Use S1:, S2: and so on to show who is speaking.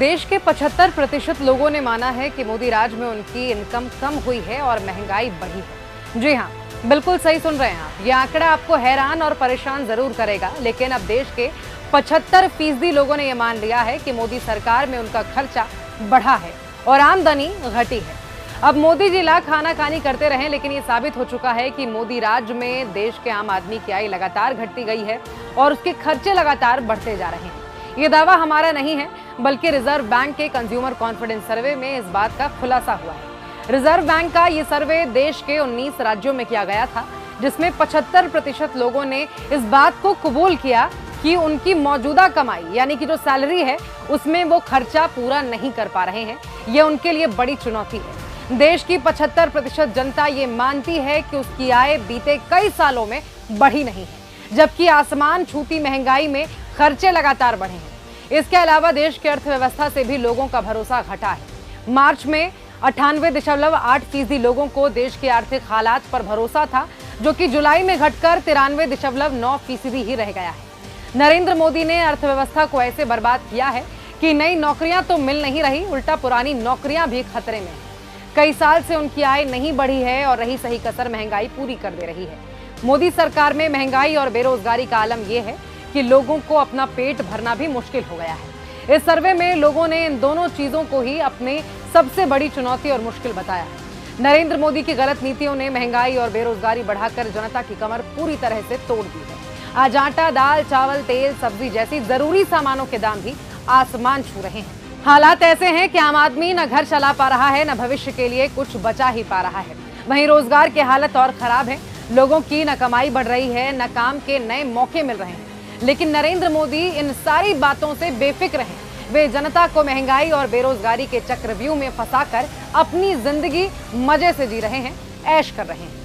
S1: देश के 75% लोगों ने माना है कि मोदी राज में उनकी इनकम कम हुई है और महंगाई बढ़ी है। जी हाँ, बिल्कुल सही सुन रहे हैं आप। यह आंकड़ा आपको हैरान और परेशान जरूर करेगा, लेकिन अब देश के 75% लोगों ने यह मान लिया है कि मोदी सरकार में उनका खर्चा बढ़ा है और आमदनी घटी है। अब मोदी जी लाख खानाखानी करते रहे, लेकिन ये साबित हो चुका है कि मोदी राज में देश के आम आदमी की आय लगातार घटती गई है और उसके खर्चे लगातार बढ़ते जा रहे हैं। ये दावा हमारा नहीं है, बल्कि रिजर्व बैंक के कंज्यूमर कॉन्फिडेंस सर्वे में इस बात का खुलासा हुआ है। रिजर्व बैंक का ये सर्वे देश के 19 राज्यों में किया गया था, जिसमें 75% लोगों ने इस बात को कबूल किया कि उनकी मौजूदा कमाई यानी कि जो सैलरी है उसमें वो खर्चा पूरा नहीं कर पा रहे हैं। ये उनके लिए बड़ी चुनौती है। देश की 75% जनता ये मानती है कि उसकी आय बीते कई सालों में बढ़ी नहीं है, जबकि आसमान छूती महंगाई में खर्चे लगातार बढ़े हैं। इसके अलावा देश की अर्थव्यवस्था से भी लोगों का भरोसा घटा है। मार्च में 98.8% लोगों को देश के आर्थिक हालात पर भरोसा था, जो कि जुलाई में घटकर 93.9% ही रह गया है। नरेंद्र मोदी ने अर्थव्यवस्था को ऐसे बर्बाद किया है कि नई नौकरियां तो मिल नहीं रही, उल्टा पुरानी नौकरियां भी खतरे में हैं। कई साल से उनकी आय नहीं बढ़ी है और रही सही कसर महंगाई पूरी कर दे रही है। मोदी सरकार में महंगाई और बेरोजगारी का आलम यह है कि लोगों को अपना पेट भरना भी मुश्किल हो गया है। इस सर्वे में लोगों ने इन दोनों चीजों को ही अपनी सबसे बड़ी चुनौती और मुश्किल बताया है। नरेंद्र मोदी की गलत नीतियों ने महंगाई और बेरोजगारी बढ़ाकर जनता की कमर पूरी तरह से तोड़ दी है। आज आटा, दाल, चावल, तेल, सब्जी जैसी जरूरी सामानों के दाम भी आसमान छू रहे हैं। हालात ऐसे हैं कि आम आदमी न घर चला पा रहा है, न भविष्य के लिए कुछ बचा ही पा रहा है। वहीं रोजगार की हालत और खराब है। लोगों की न कमाई बढ़ रही है, न काम के नए मौके मिल रहे हैं। लेकिन नरेंद्र मोदी इन सारी बातों से बेफिक्र हैं। वे जनता को महंगाई और बेरोजगारी के चक्रव्यूह में फंसाकर अपनी जिंदगी मजे से जी रहे हैं, ऐश कर रहे हैं।